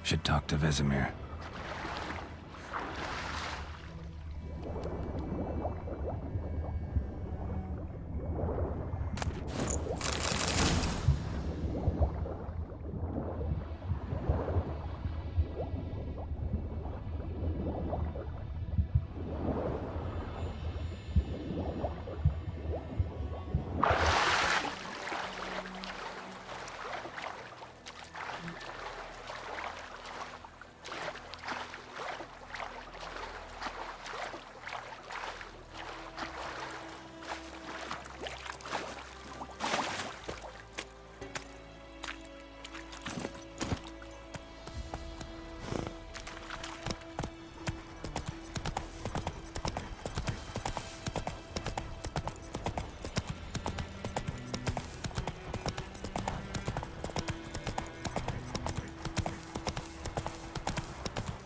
Should talk to Vesemir.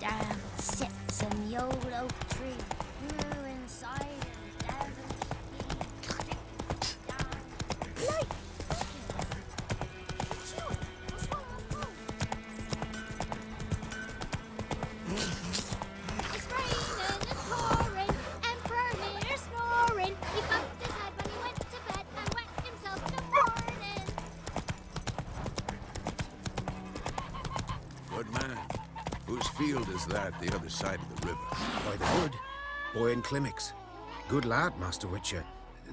Down sits in the old oak tree, grew inside and down down. Light! What's wrong with phone? It's raining and pouring, Emperor Lear snoring. He bumped his head when he went to bed and wet himself in the morning. Good man. Whose field is that, the other side of the river? By the wood. Boy in Climmix. Good lad, Master Witcher.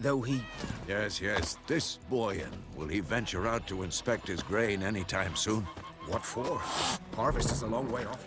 Though he... Yes, yes. This Boyan, will he venture out to inspect his grain any time soon? What for? Harvest is a long way off.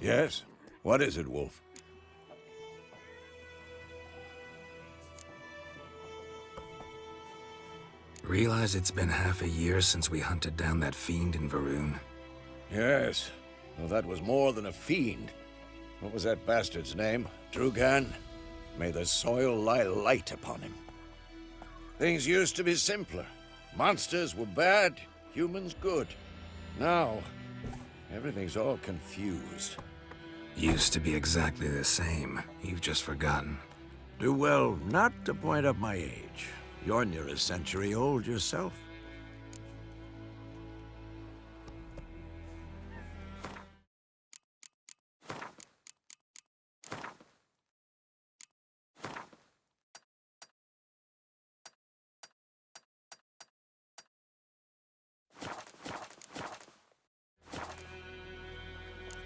Yes? What is it, Wolf? Realize it's been half a year since we hunted down that fiend in Varun. Yes. Well, that was more than a fiend. What was that bastard's name? Drugan? May the soil lie light upon him. Things used to be simpler. Monsters were bad, humans good. Now, everything's all confused. Used to be exactly the same. You've just forgotten. Do well not to point up my age. You're near a century old yourself.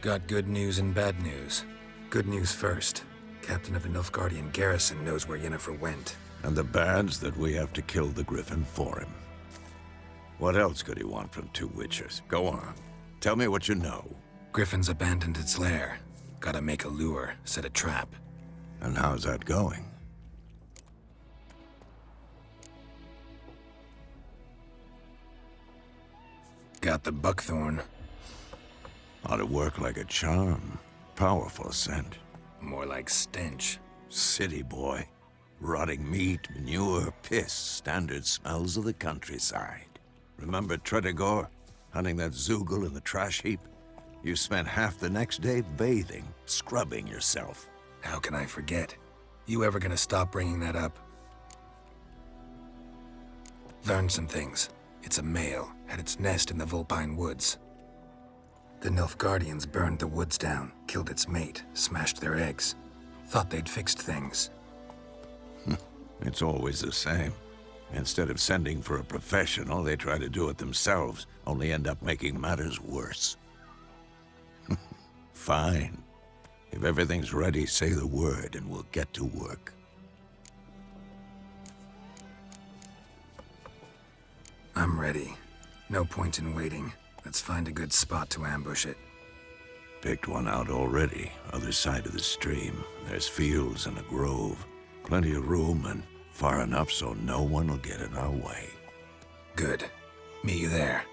Got good news and bad news. Good news first. Captain of the Nilfgaardian garrison knows where Yennefer went. And the bad's that we have to kill the Griffin for him. What else could he want from two witchers? Go on. Tell me what you know. Griffin's abandoned its lair. Gotta make a lure, set a trap. And how's that going? Got the buckthorn. Ought to work like a charm. Powerful scent. More like stench. City boy. Rotting meat, manure, piss. Standard smells of the countryside. Remember Tretogor? Hunting that Zoogle in the trash heap? You spent half the next day bathing, scrubbing yourself. How can I forget? You ever gonna stop bringing that up? Learned some things. It's a male, had its nest in the Vulpine Woods. The Nilfgaardians burned the woods down, killed its mate, smashed their eggs. Thought they'd fixed things. It's always the same. Instead of sending for a professional, they try to do it themselves, only end up making matters worse. Fine. If everything's ready, say the word and we'll get to work. I'm ready. No point in waiting. Let's find a good spot to ambush it. Picked one out already, other side of the stream. There's fields and a grove. Plenty of room and far enough so no one will get in our way. Good. Meet you there.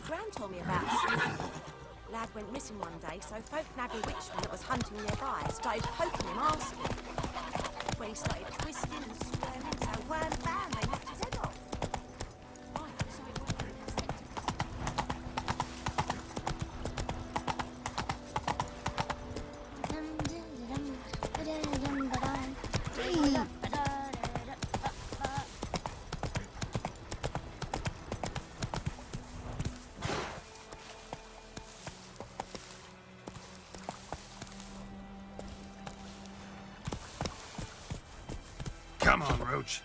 Gran told me about it. Lad went missing one day, so folk nabbed a witchman that was hunting nearby. Started poking him, asking. When he started twisting and squirming, so wham bam, they knocked his head off. Right, so it wasn't Come on, Roach.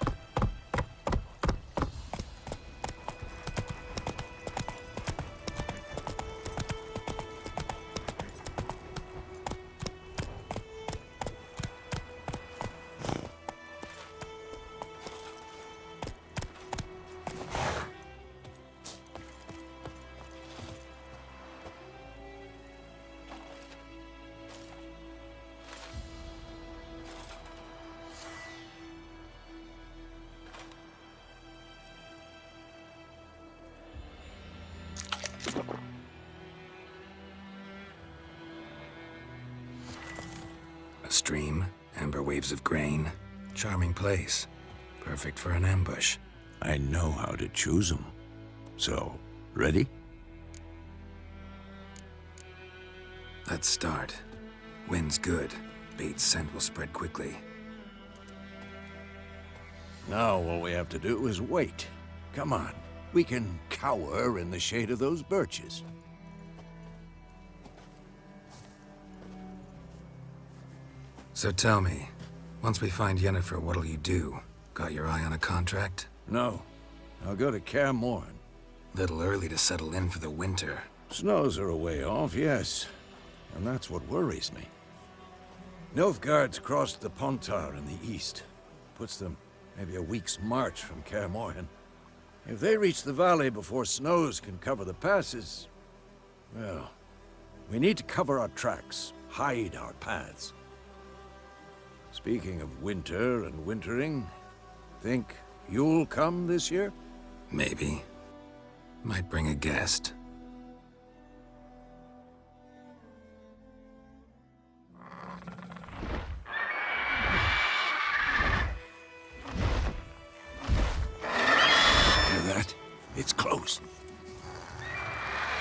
waves of grain. Charming place. Perfect for an ambush. I know how to choose them. So, ready? Let's start. Wind's good. Bait's scent will spread quickly. Now all we have to do is wait. Come on. We can cower in the shade of those birches. So tell me, once we find Yennefer, what'll you do? Got your eye on a contract? No. I'll go to Kaer Morhen. Little early to settle in for the winter. Snows are a way off, yes. And that's what worries me. Nilfgaard's crossed the Pontar in the east. Puts them maybe a week's march from Kaer Morhen. If they reach the valley before snows can cover the passes, well, we need to cover our tracks, hide our paths. Speaking of winter and wintering, think you'll come this year? Maybe. Might bring a guest. Hear that? It's close.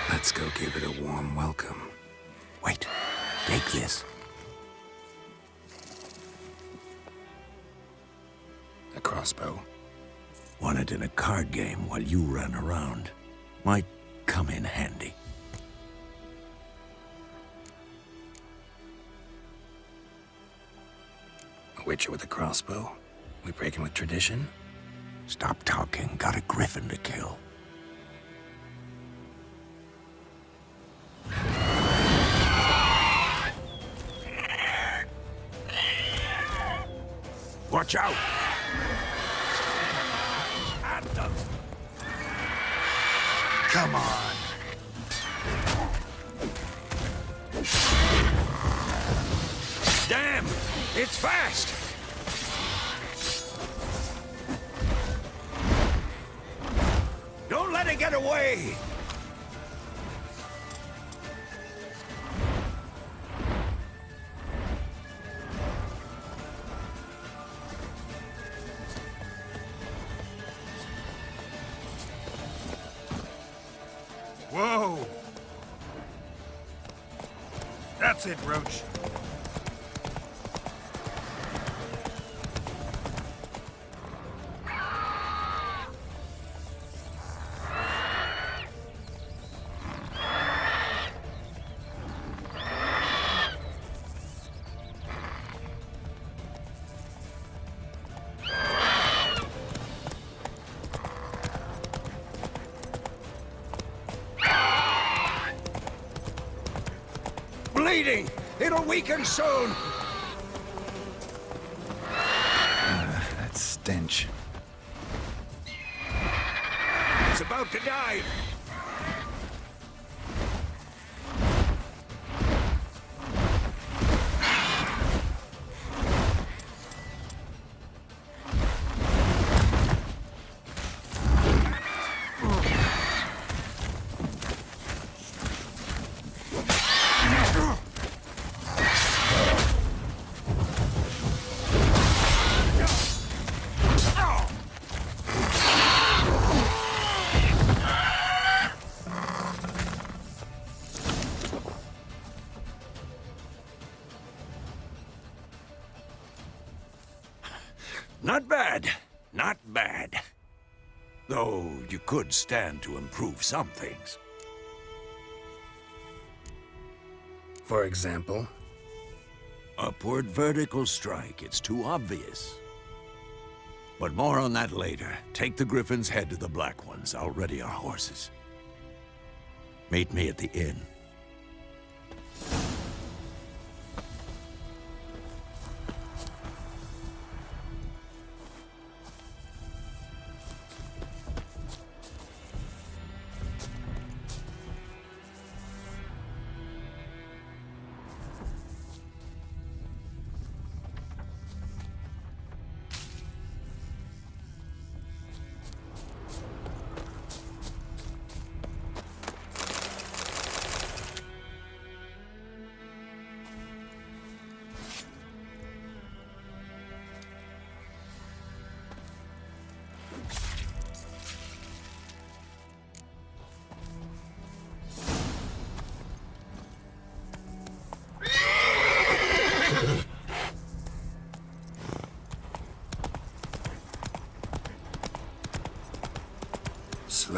Let's go give it a warm welcome. Wait, take this. A crossbow. Won it in a card game while you ran around. Might come in handy. A witcher with a crossbow? We breaking with tradition? Stop talking. Got a griffin to kill. Watch out! Adım. Come on. Damn! It's fast! Don't let it get away! Whoa! That's it, Roach. Bleeding! It'll weaken soon! That stench. It's about to die! Not bad. Not bad. Though you could stand to improve some things. For example? Upward vertical strike. It's too obvious. But more on that later. Take the Griffin's head to the Black Ones. I'll ready our horses. Meet me at the inn.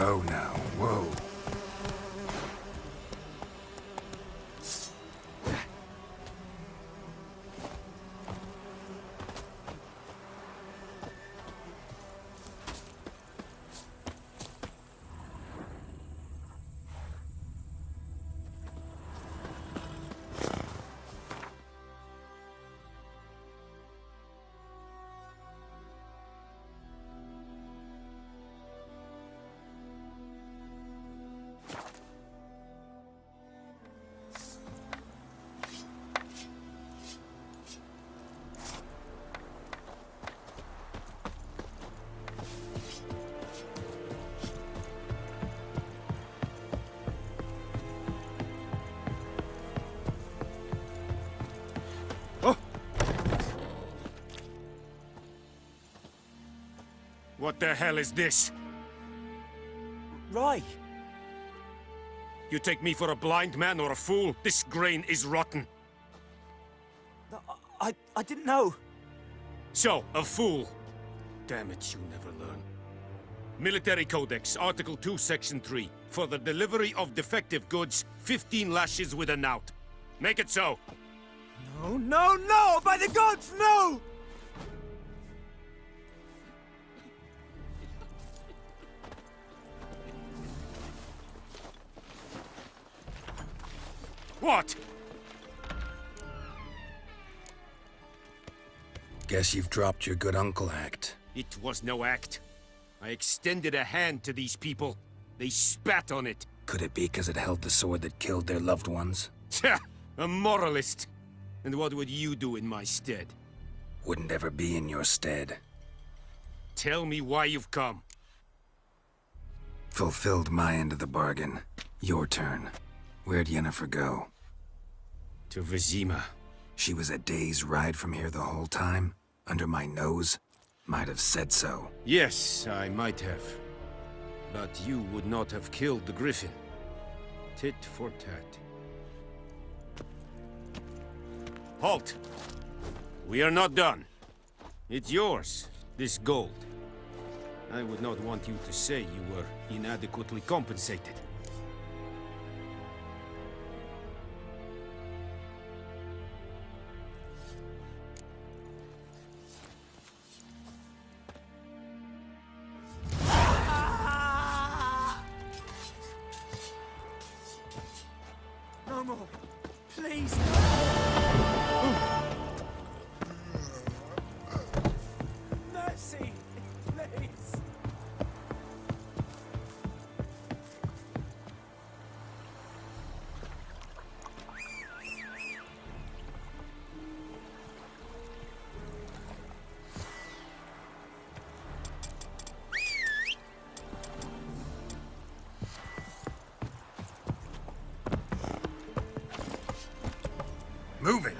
Slow now. Whoa. What the hell is this? Rye! You take me for a blind man or a fool? This grain is rotten. I didn't know. So, a fool. Damn it, you never learn. Military Codex, Article 2, Section 3. For the delivery of defective goods, 15 lashes with a knout. Make it so. No, no, no! By the gods, no! What? Guess you've dropped your good uncle act. It was no act. I extended a hand to these people. They spat on it. Could it be because it held the sword that killed their loved ones? Tja, a moralist. And what would you do in my stead? Wouldn't ever be in your stead. Tell me why you've come. Fulfilled my end of the bargain. Your turn. Where'd Yennefer go? To Vizima. She was a day's ride from here the whole time? Under my nose? Might have said so. Yes, I might have. But you would not have killed the Griffin. Tit for tat. Halt! We are not done. It's yours, this gold. I would not want you to say you were inadequately compensated. No more. Please. Mercy. Please. Move it!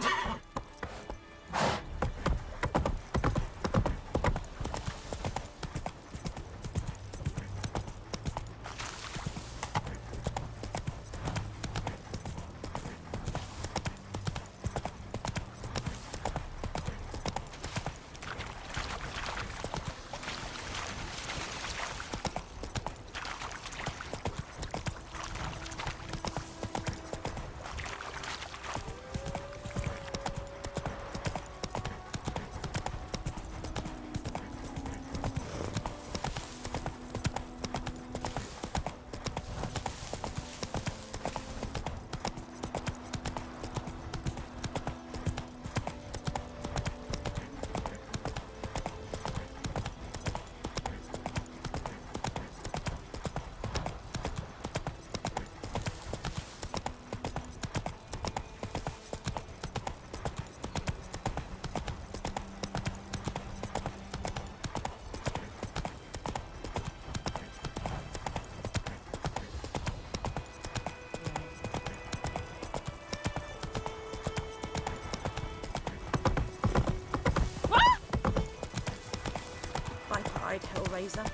Bye-bye, Hellraiser.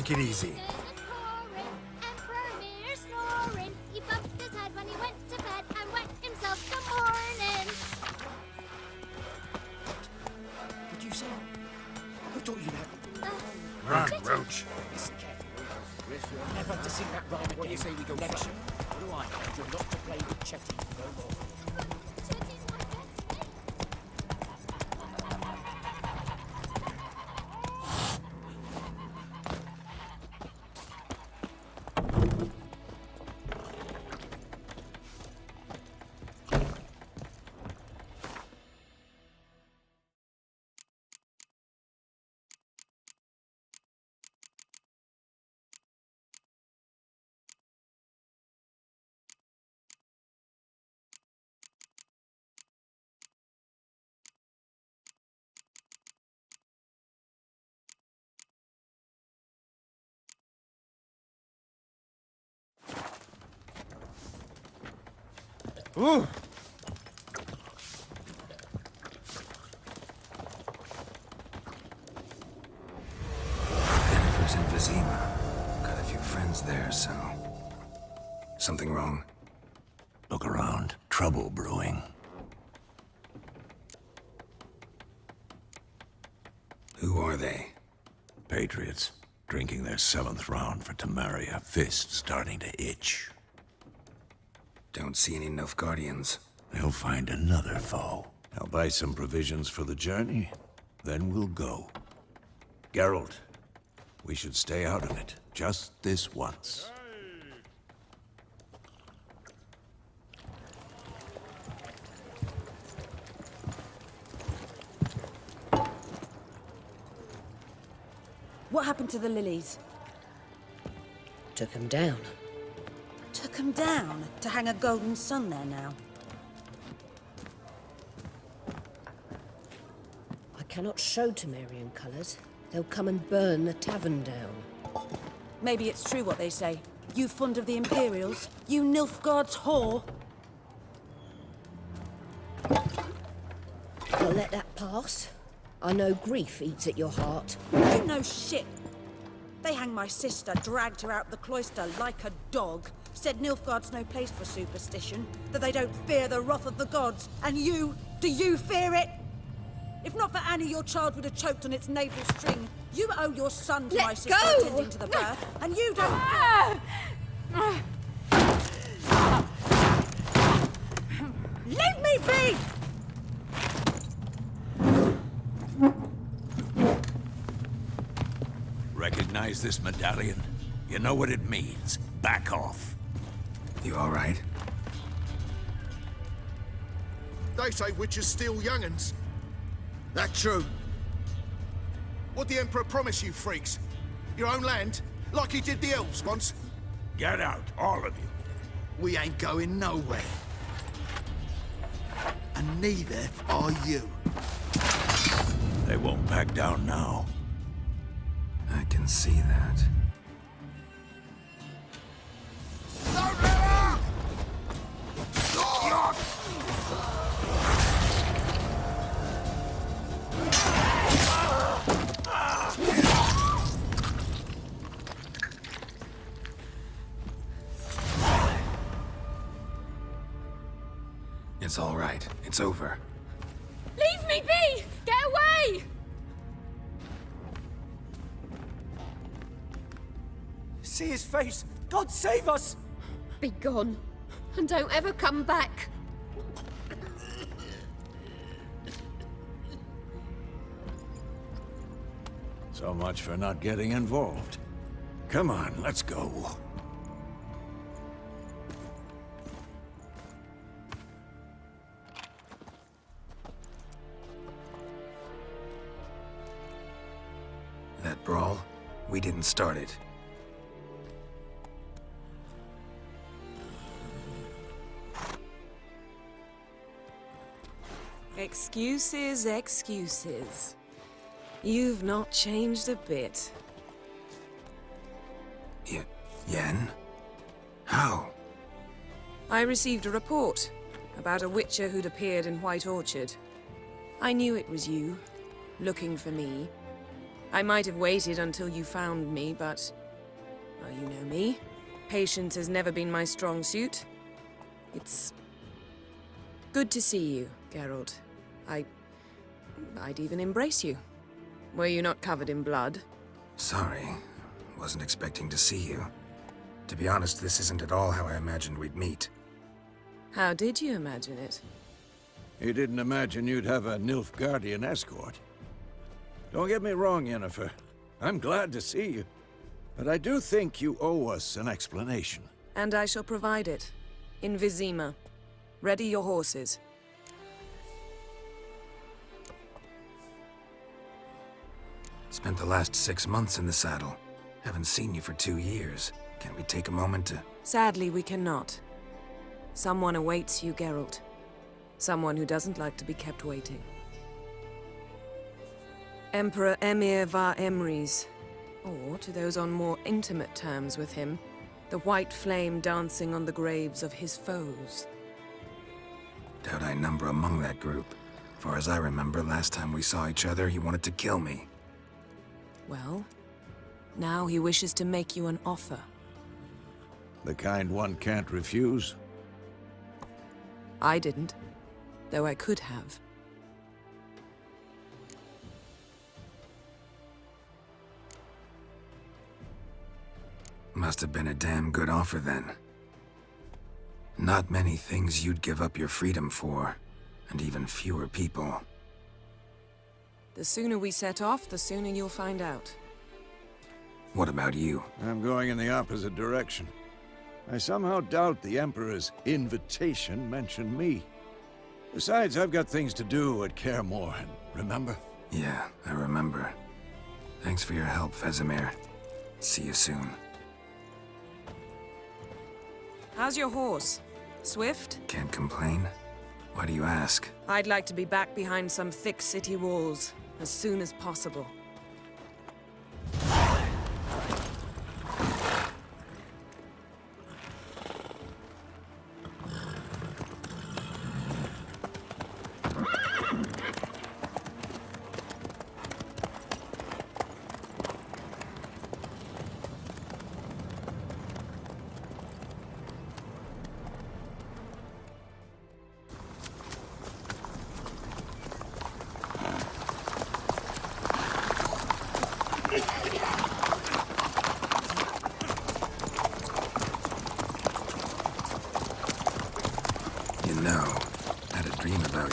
Take it easy. Emperor Mir snoring. He bumped his head when he went to bed and wet himself the morning. What do you say? Who taught you that? Run, Roach. Listen carefully. You're never to sing that rhyme again. What do you say we go never? What do I know? You're not to play with Chetty no more. Ooh. Jennifer's in Vizima. Got a few friends there, so... Something wrong? Look around. Trouble brewing. Who are they? Patriots. Drinking their 7th round for Temeria. Fist starting to itch. Don't see any Nilfgaardians. They'll find another foe. I'll buy some provisions for the journey. Then we'll go. Geralt, we should stay out of it. Just this once. What happened to the lilies? Took him down. Took them down to hang a golden sun there now. I cannot show Temerian colours. They'll come and burn the tavern down. Maybe it's true what they say. You fond of the Imperials? You Nilfgaard's whore? I'll let that pass. I know grief eats at your heart. You know shit. They hanged my sister, dragged her out the cloister like a dog. Said Nilfgaard's no place for superstition, that they don't fear the wrath of the gods. And you, do you fear it? If not for Annie, your child would have choked on its navel string. You owe your son to Let my sister go! attending to the birth, and you don't... Leave me be! Recognize this medallion? You know what it means. Back off. You all right? They say witches steal young'uns. That true? What'd the Emperor promise you freaks? Your own land? Like he did the elves once? Get out, all of you. We ain't going nowhere. And neither are you. They won't back down now. I can see that. Don't let her! It's all right. It's over. Leave me be! Get away! See his face! God save us! Be gone, and don't ever come back. So much for not getting involved. Come on, let's go. That brawl, we didn't start it. Excuses, excuses. You've not changed a bit. Yen? How? I received a report about a witcher who'd appeared in White Orchard. I knew it was you, looking for me. I might have waited until you found me, but Well, you know me. Patience has never been my strong suit. It's good to see you, Geralt. I'd even embrace you. Were you not covered in blood? Sorry. Wasn't expecting to see you. To be honest, this isn't at all how I imagined we'd meet. How did you imagine it? You didn't imagine you'd have a Nilfgaardian escort. Don't get me wrong, Yennefer. I'm glad to see you. But I do think you owe us an explanation. And I shall provide it. In Vizima. Ready your horses. Spent the last 6 months in the saddle. Haven't seen you for 2 years. Can't we take a moment to... Sadly, we cannot. Someone awaits you, Geralt. Someone who doesn't like to be kept waiting. Emperor Emir var Emrys. Or, to those on more intimate terms with him, the white flame dancing on the graves of his foes. Doubt I number among that group. Far as I remember, last time we saw each other, he wanted to kill me. Well, now he wishes to make you an offer. The kind one can't refuse. I didn't, though I could have. Must have been a damn good offer then. Not many things you'd give up your freedom for, and even fewer people. The sooner we set off, the sooner you'll find out. What about you? I'm going in the opposite direction. I somehow doubt the Emperor's invitation mentioned me. Besides, I've got things to do at Kaer Morhen, remember? Yeah, I remember. Thanks for your help, Vesemir. See you soon. How's your horse? Swift? Can't complain. Why do you ask? I'd like to be back behind some thick city walls as soon as possible.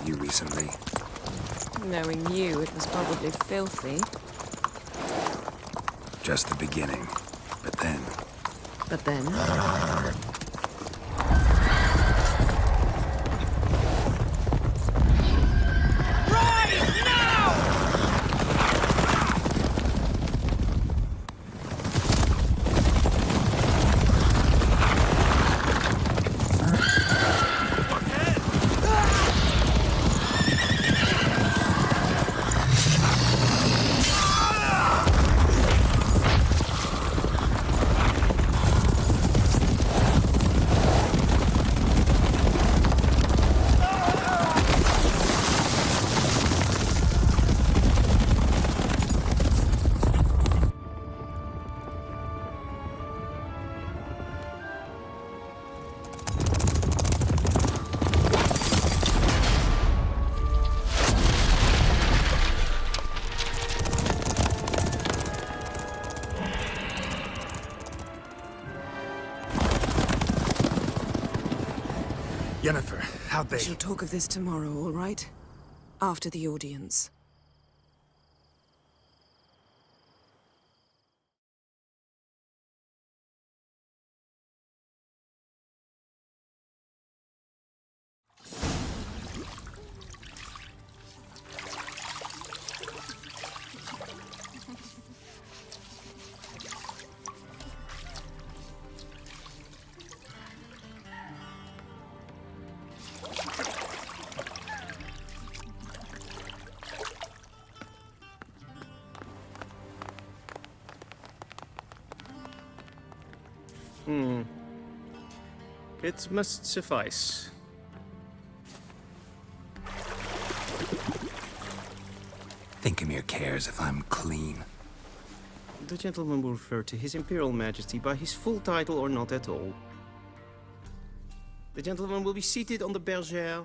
You recently. Knowing you, it was probably filthy. Just the beginning. But then... But then? Yennefer, how'd they... We shall talk of this tomorrow, all right? After the audience. It must suffice. Think Emir cares if I'm clean. The gentleman will refer to His Imperial Majesty by his full title or not at all. The gentleman will be seated on the bergère.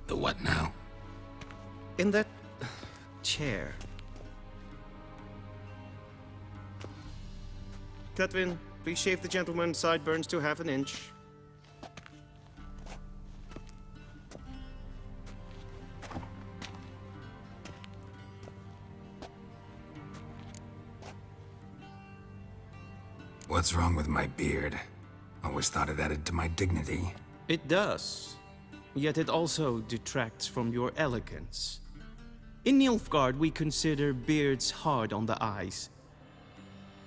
The what now? In that chair. Catwin, please shave the gentleman's sideburns to half an inch. What's wrong with my beard? Always thought it added to my dignity. It does. Yet it also detracts from your elegance. In Nilfgaard, we consider beards hard on the eyes.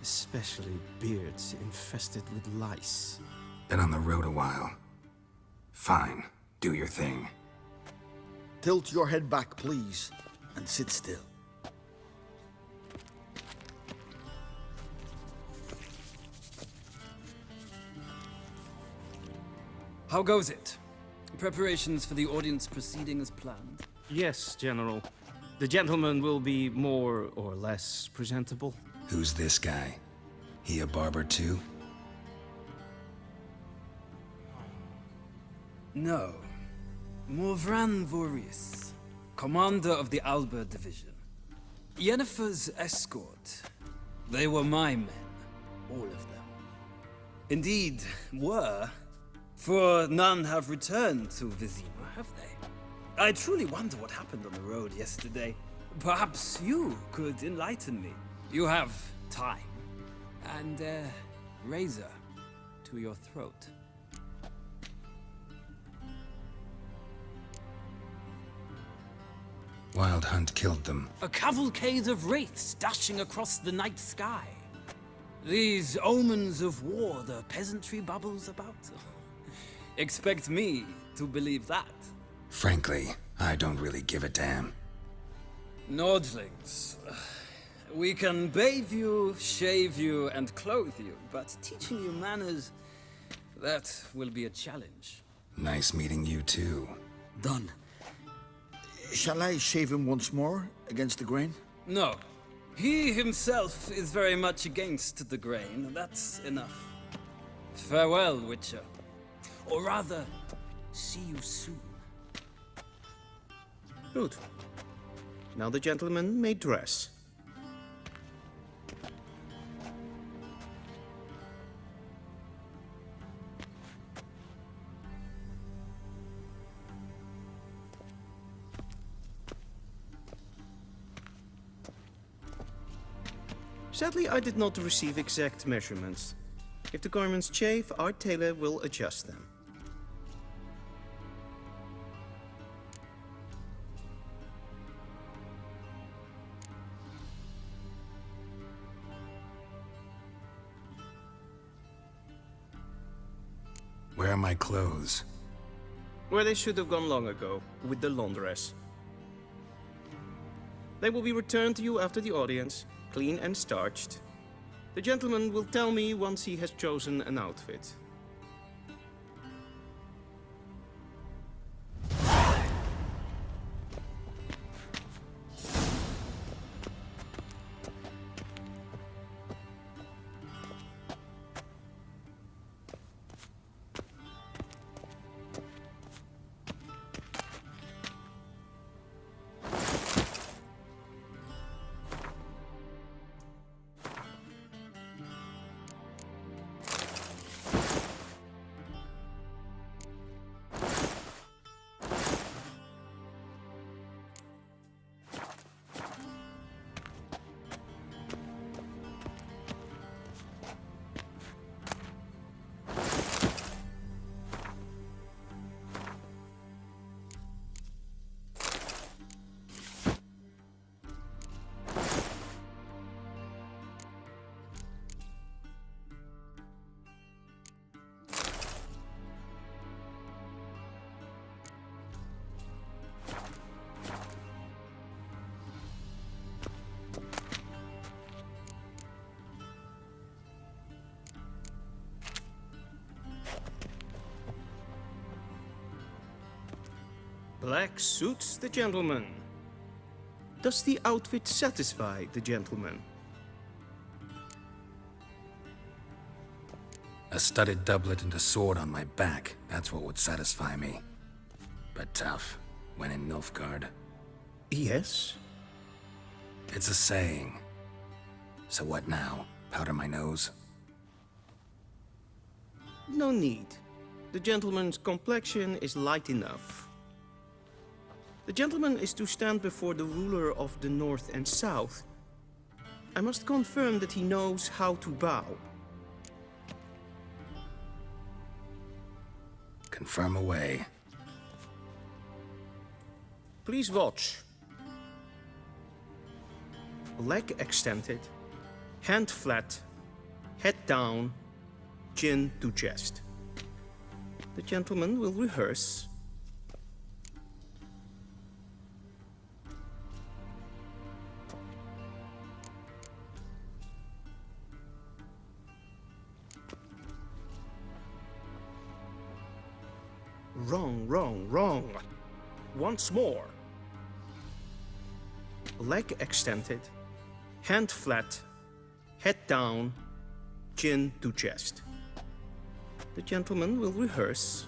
Especially beards infested with lice. Been on the road a while. Fine, do your thing. Tilt your head back, please, and sit still. How goes it? Preparations for the audience proceeding as planned? Yes, General. The gentleman will be more or less presentable. Who's this guy? He a barber too? No. Morvran Vorius, commander of the Alba Division. Yennefer's escort. They were my men, all of them. Indeed, were. For none have returned to Vizima, have they? I truly wonder what happened on the road yesterday. Perhaps you could enlighten me. You have time. And a razor to your throat. Wild Hunt killed them. A cavalcade of wraiths dashing across the night sky. These omens of war the peasantry bubbles about. Expect me to believe that. Frankly, I don't really give a damn. Nordlings. We can bathe you, shave you, and clothe you, but teaching you manners, that will be a challenge. Nice meeting you too. Done. Shall I shave him once more, against the grain? No. He himself is very much against the grain. That's enough. Farewell, Witcher. Or rather, see you soon. Good. Now the gentleman may dress. Sadly, I did not receive exact measurements. If the garments chafe, our tailor will adjust them. Where are my clothes? Where they should have gone long ago, with the laundress. They will be returned to you after the audience, clean and starched. The gentleman will tell me once he has chosen an outfit. Black suits the gentleman. Does the outfit satisfy the gentleman? A studded doublet and a sword on my back, that's what would satisfy me. But tough, when in Nilfgaard. Yes? It's a saying. So what now? Powder my nose? No need. The gentleman's complexion is light enough. The gentleman is to stand before the ruler of the North and South. I must confirm that he knows how to bow. Confirm away. Please watch. Leg extended, hand flat, head down, chin to chest. The gentleman will rehearse. Wrong, wrong, wrong. Once more. Leg extended, hand flat, head down, chin to chest. The gentleman will rehearse.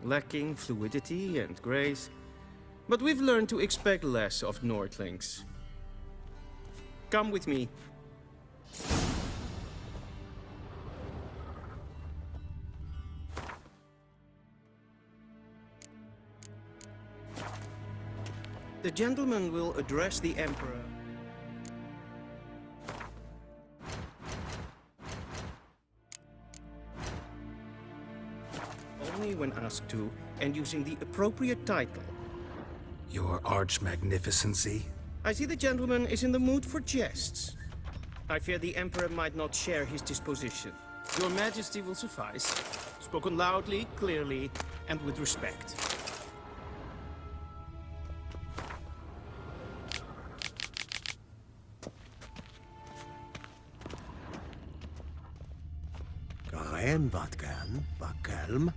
Lacking fluidity and grace. But we've learned to expect less of Nordlings. Come with me. The gentleman will address the Emperor. Only when asked to, and using the appropriate title. Your arch-magnificency? I see the gentleman is in the mood for jests. I fear the Emperor might not share his disposition. Your Majesty will suffice. Spoken loudly, clearly, and with respect. Arayan vatkan, bakalım.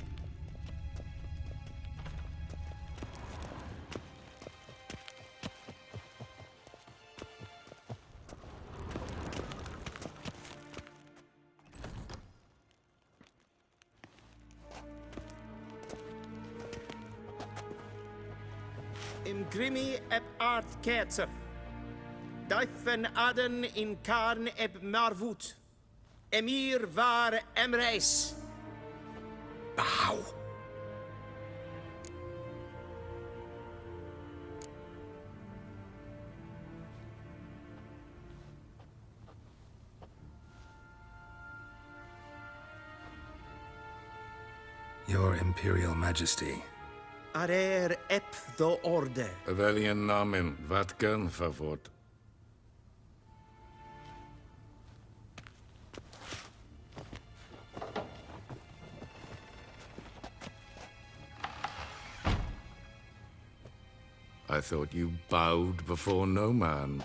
Im grimi eb art ketzer. Dijfen aden in karn eb marvoet. Emir var emreis. Bow. Your Imperial Majesty. Arer ep the orde. Weljen namen, vatkan favort. I thought you bowed before no man.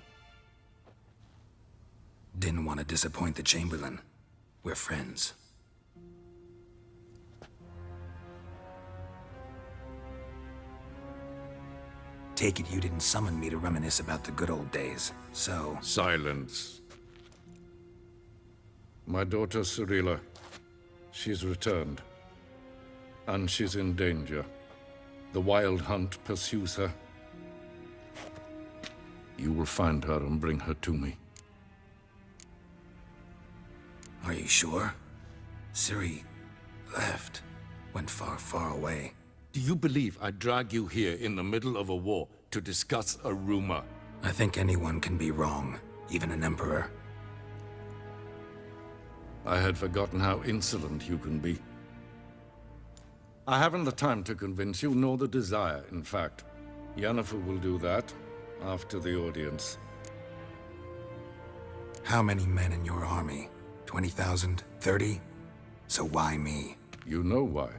Didn't want to disappoint the Chamberlain. We're friends. Take it you didn't summon me to reminisce about the good old days, so... Silence. My daughter Cirilla, she's returned. And she's in danger. The Wild Hunt pursues her. You will find her and bring her to me. Are you sure? Ciri left. Went far, far away. Do you believe I drag you here in the middle of a war to discuss a rumor? I think anyone can be wrong, even an emperor. I had forgotten how insolent you can be. I haven't the time to convince you, nor the desire, in fact. Yennefer will do that after the audience. How many men in your army? 20,000? 30? So why me? You know why.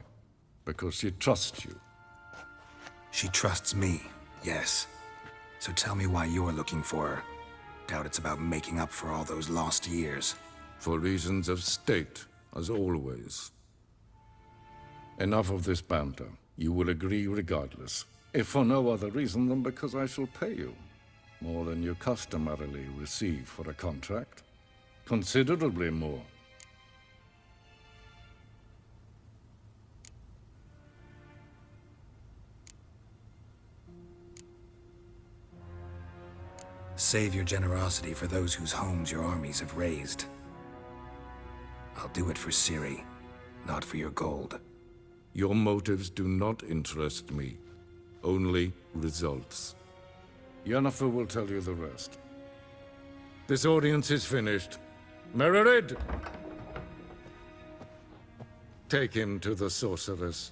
Because she trusts you. She trusts me, yes. So tell me why you're looking for her. Doubt it's about making up for all those lost years. For reasons of state, as always. Enough of this banter. You will agree regardless. if for no other reason than because I shall pay you. More than you customarily receive for a contract. Considerably more. Save your generosity for those whose homes your armies have razed. I'll do it for Ciri, not for your gold. Your motives do not interest me. Only results. Yennefer will tell you the rest. This audience is finished. Mererid! Take him to the sorceress.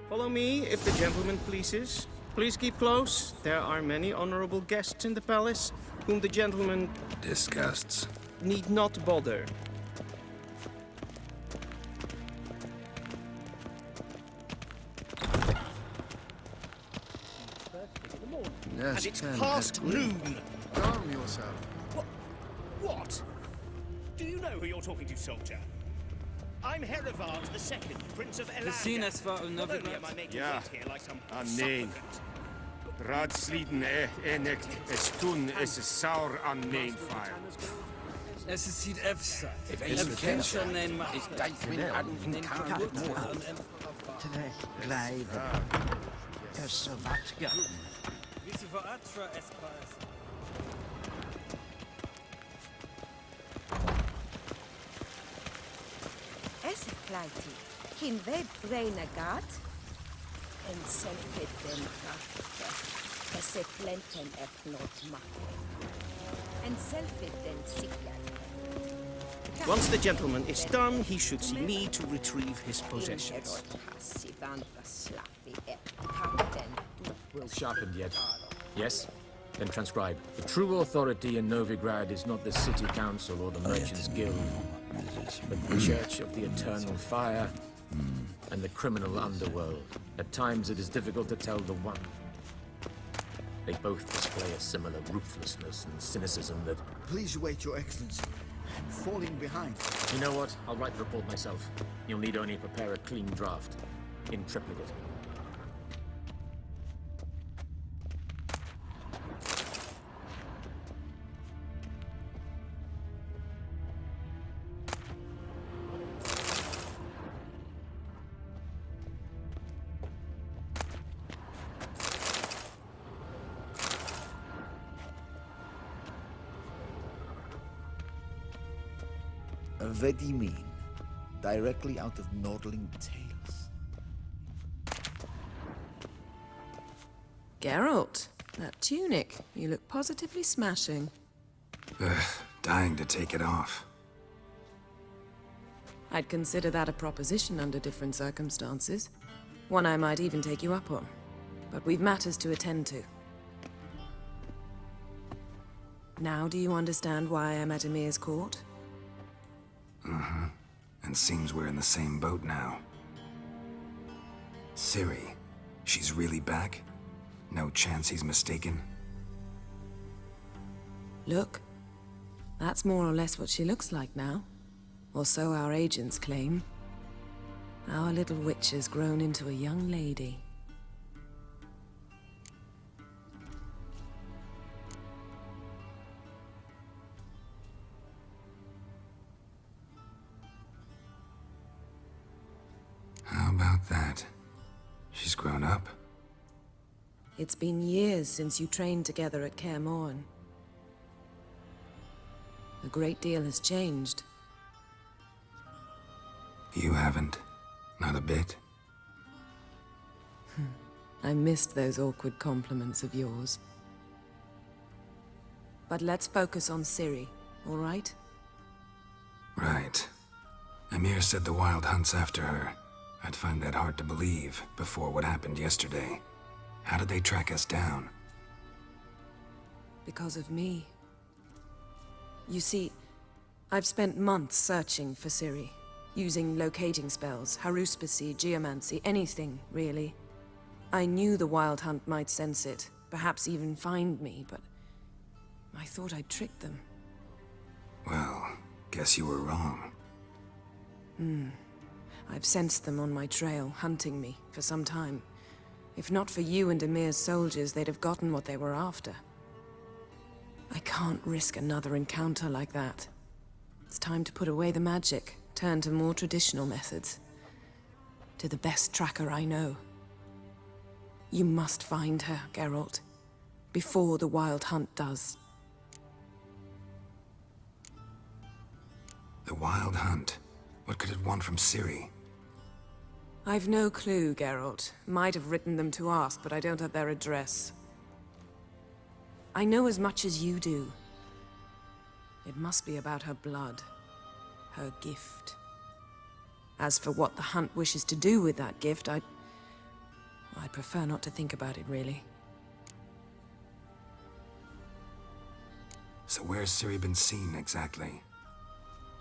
Follow me, if the gentleman pleases. Please keep close. There are many honorable guests in the palace, whom the gentleman Disgusts. need not bother. Yes, And it's Ken, past noon. Calm yourself. What? Do you know who you're talking to, soldier? I'm Herivard II, Prince of Gesehen, Elarga. es war Not only am I Novigrad. making Ja, wait here like some nee. supplicant. Raadsliden enigt es toen is saur aan mijn fire. Es ist Sid Efsa. If you can, ich daith min an in carnot. Telegleider. Tersavatga. Wie sie vor Atra Espas. Esplaiti, kin ved renegat, en selfeten kaffe, eseplenten epnot makke, en selfeten siklan. Once the gentleman is done, he should see me to retrieve his possessions. Sharpened yet? Yes? Then transcribe. The true authority in Novigrad is not the city council or the merchants' guild, but the Church of the Eternal Fire and the criminal underworld. At times it is difficult to tell the one. They both display a similar ruthlessness and cynicism that... Please wait, Your Excellency. I'm falling behind. You know what? I'll write the report myself. You'll need only prepare a clean draft. In triplicate. Vedimin, directly out of Nordling Tales. Geralt, that tunic. You look positively smashing. Dying to take it off. I'd consider that a proposition under different circumstances. One I might even take you up on. But we've matters to attend to. Now do you understand why I'm at Emir's court? And seems we're in the same boat now. Ciri, she's really back? No chance he's mistaken? Look, that's more or less what she looks like now. Or so our agents claim. Our little witch has grown into a young lady. How about that? She's grown up? It's been years since you trained together at Kaer Morhen. A great deal has changed. You haven't? Not a bit? I missed those awkward compliments of yours. But let's focus on Ciri, all right? Right. Emir said the Wild hunts after her. I'd find that hard to believe before what happened yesterday. How did they track us down? Because of me. You see, I've spent months searching for Ciri, using locating spells, haruspicy, geomancy, anything, really. I knew the Wild Hunt might sense it, perhaps even find me, but I thought I'd tricked them. Well, guess you were wrong. I've sensed them on my trail, hunting me, for some time. If not for you and Emir's soldiers, they'd have gotten what they were after. I can't risk another encounter like that. It's time to put away the magic, turn to more traditional methods. To the best tracker I know. You must find her, Geralt, before the Wild Hunt does. The Wild Hunt? What could it want from Ciri? I've no clue, Geralt. Might have written them to ask, but I don't have their address. I know as much as you do. It must be about her blood. Her gift. As for what the Hunt wishes to do with that gift, I'd prefer not to think about it, really. So where's Ciri been seen, exactly?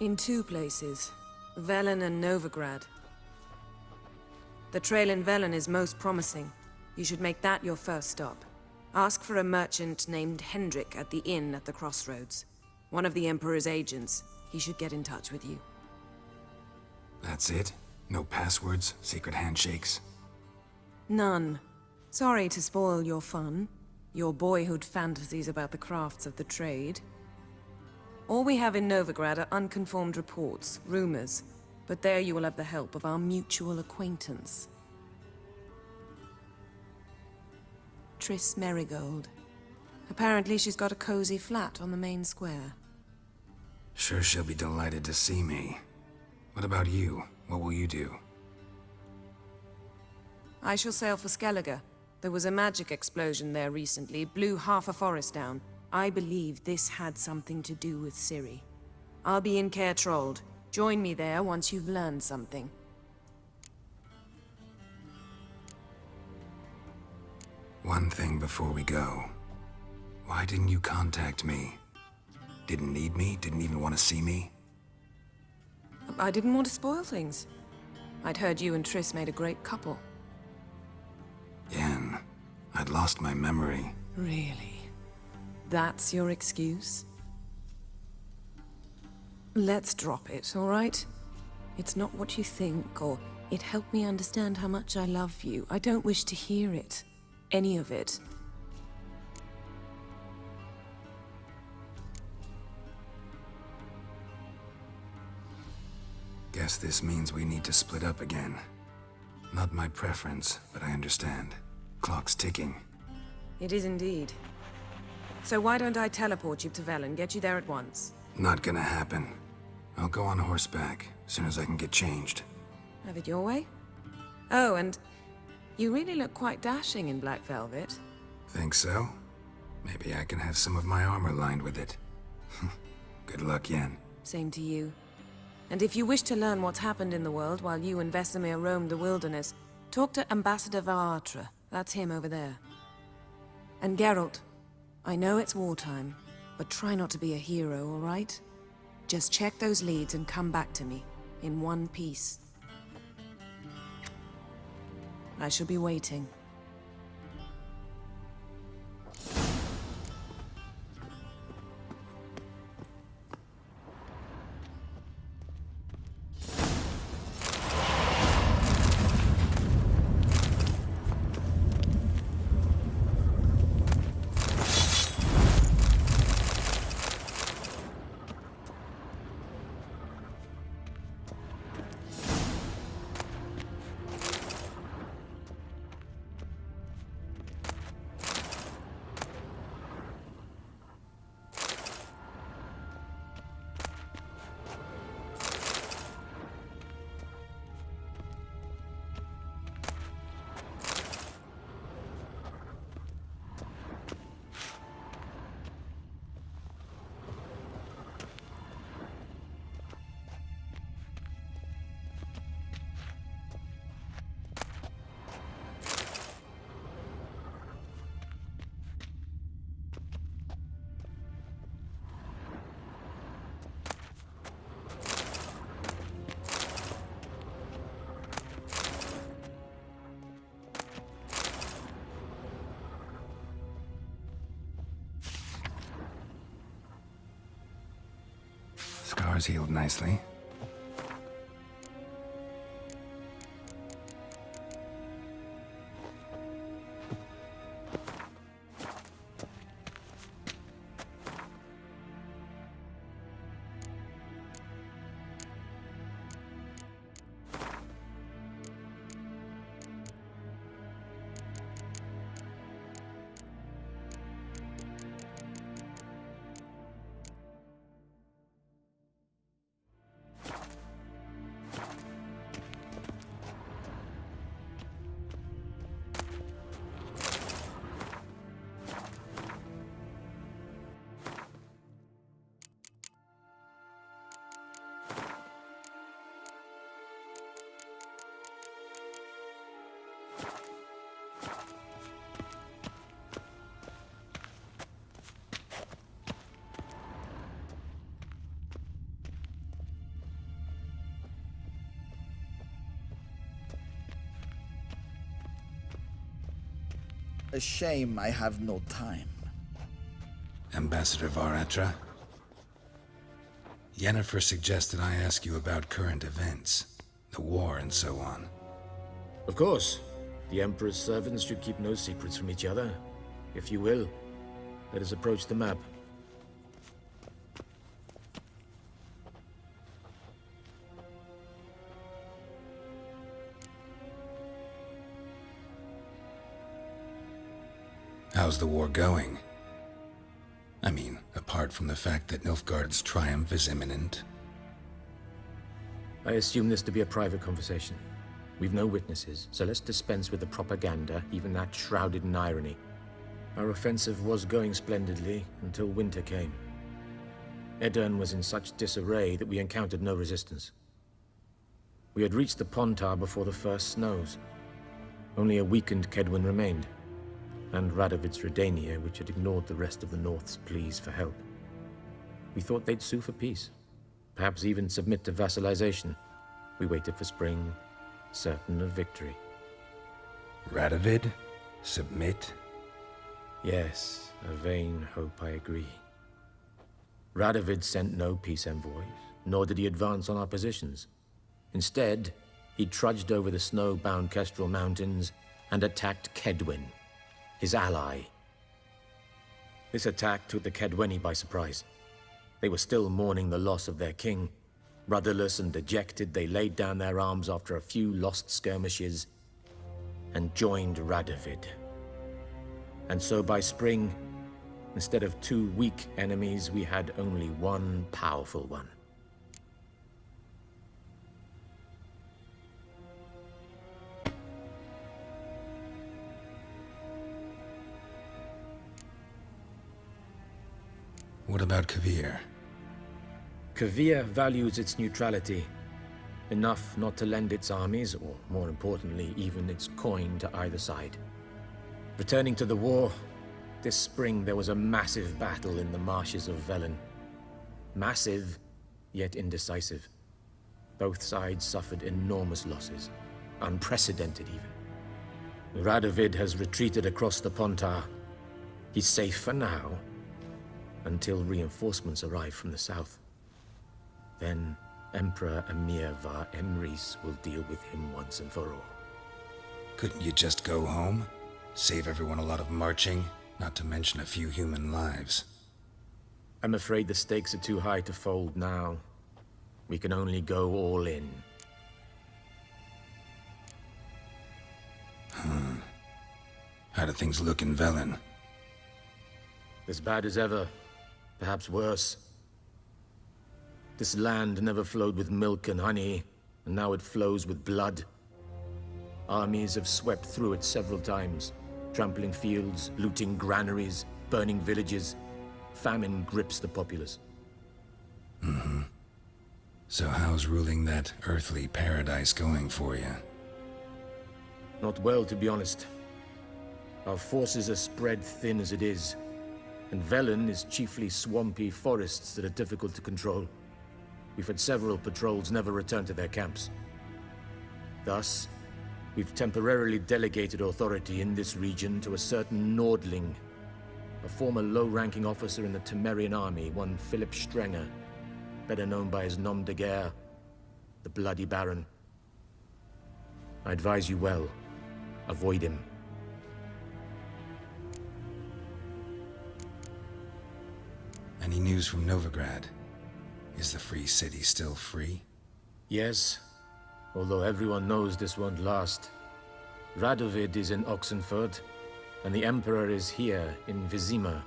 In 2 places. Velen and Novigrad. The trail in Velen is most promising. You should make that your first stop. Ask for a merchant named Hendrik at the inn at the crossroads. One of the Emperor's agents. He should get in touch with you. That's it? No passwords, secret handshakes? None. Sorry to spoil your fun. Your boyhood fantasies about the crafts of the trade. All we have in Novigrad are unconfirmed reports, rumors. But there you will have the help of our mutual acquaintance. Triss Merigold. Apparently she's got a cozy flat on the main square. Sure she'll be delighted to see me. What about you? What will you do? I shall sail for Skellige. There was a magic explosion there recently, blew half a forest down. I believe this had something to do with Ciri. I'll be in Caer Trold. Join me there once you've learned something. One thing before we go. Why didn't you contact me? Didn't need me? Didn't even want to see me? I didn't want to spoil things. I'd heard you and Triss made a great couple. Yen, I'd lost my memory. Really? That's your excuse? Let's drop it, all right? It's not what you think, or it helped me understand how much I love you. I don't wish to hear it. Any of it. Guess this means we need to split up again. Not my preference, but I understand. Clock's ticking. It is indeed. So why don't I teleport you to Velen, get you there at once? Not gonna happen. I'll go on horseback, as soon as I can get changed. Have it your way? Oh, and you really look quite dashing in black velvet. Think so? Maybe I can have some of my armor lined with it. Good luck, Yen. Same to you. And if you wish to learn what's happened in the world while you and Vesemir roamed the wilderness, talk to Ambassador Varatra. That's him over there. And Geralt, I know it's wartime, but try not to be a hero, all right? Just check those leads and come back to me, in one piece. I shall be waiting. Scars healed nicely. A shame I have no time. Ambassador Varatra? Yennefer suggested I ask you about current events, the war and so on. Of course. The Emperor's servants should keep no secrets from each other. If you will, let us approach the map. How's the war going? I mean, apart from the fact that Nilfgaard's triumph is imminent. I assume this to be a private conversation. We've no witnesses, so let's dispense with the propaganda, even that shrouded in irony. Our offensive was going splendidly until winter came. Edirn was in such disarray that we encountered no resistance. We had reached the Pontar before the first snows. Only a weakened Kedwin remained, and Radovid's Redania, which had ignored the rest of the North's pleas for help. We thought they'd sue for peace, perhaps even submit to vassalization. We waited for spring, certain of victory. Radovid? Submit? Yes, a vain hope, I agree. Radovid sent no peace envoys, nor did he advance on our positions. Instead, he trudged over the snow-bound Kestrel Mountains and attacked Kedwin, his ally. This attack took the Kedweni by surprise. They were still mourning the loss of their king. Rudderless and dejected, they laid down their arms after a few lost skirmishes and joined Radovid. And so by spring, instead of two weak enemies, we had only one powerful one. What about Kavir? Kavir values its neutrality, enough not to lend its armies, or more importantly, even its coin to either side. Returning to the war, this spring there was a massive battle in the marshes of Velen. Massive, yet indecisive. Both sides suffered enormous losses, unprecedented even. Radovid has retreated across the Pontar. He's safe for now, until reinforcements arrive from the south. Then Emperor Emir Var Emrys will deal with him once and for all. Couldn't you just go home? Save everyone a lot of marching, not to mention a few human lives. I'm afraid the stakes are too high to fold now. We can only go all in. How do things look in Velen? As bad as ever, perhaps worse. This land never flowed with milk and honey, and now it flows with blood. Armies have swept through it several times, trampling fields, looting granaries, burning villages. Famine grips the populace. So how's ruling that earthly paradise going for you? Not well, to be honest. Our forces are spread thin as it is, and Velen is chiefly swampy forests that are difficult to control. We've had several patrols never return to their camps. Thus, we've temporarily delegated authority in this region to a certain Nordling, a former low-ranking officer in the Temerian army, one Philip Strenger. better known by his nom de guerre, the Bloody Baron. I advise you well. Avoid him. Any news from Novigrad? Is the free city still free? Yes, although everyone knows this won't last. Radovid is in Oxenford, and the Emperor is here in Vizima,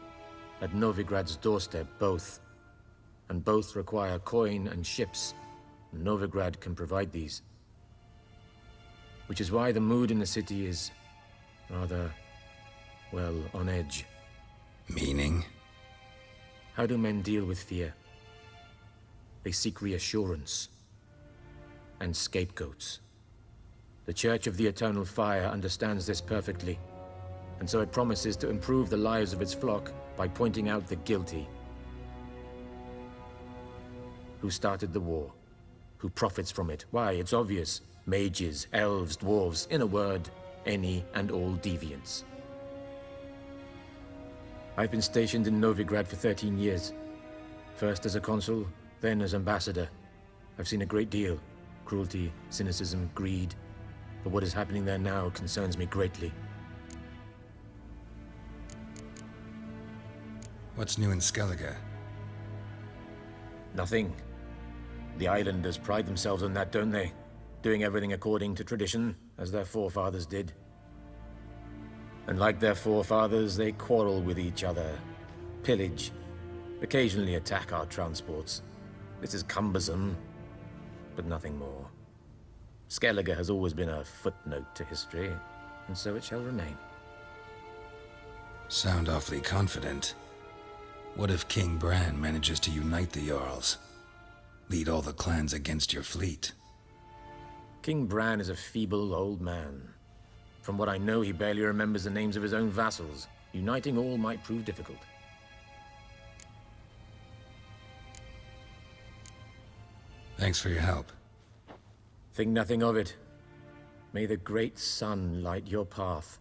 at Novigrad's doorstep, both. And both require coin and ships. Novigrad can provide these. Which is why the mood in the city is rather, well, on edge. Meaning? How do men deal with fear? They seek reassurance and scapegoats. The Church of the Eternal Fire understands this perfectly, and so it promises to improve the lives of its flock by pointing out the guilty. Who started the war? Who profits from it? Why, it's obvious. Mages, elves, dwarves, in a word, any and all deviants. I've been stationed in Novigrad for 13 years. First as a consul, then as ambassador. I've seen a great deal. Cruelty, cynicism, greed. But what is happening there now concerns me greatly. What's new in Skellige? Nothing. The islanders pride themselves on that, don't they? Doing everything according to tradition, as their forefathers did. And like their forefathers, they quarrel with each other, pillage, occasionally attack our transports. This is cumbersome, but nothing more. Skellige has always been a footnote to history, and so it shall remain. Sound awfully confident. What if King Bran manages to unite the Jarls? Lead all the clans against your fleet? King Bran is a feeble old man. From what I know, he barely remembers the names of his own vassals. Uniting all might prove difficult. Thanks for your help. Think nothing of it. May the great sun light your path.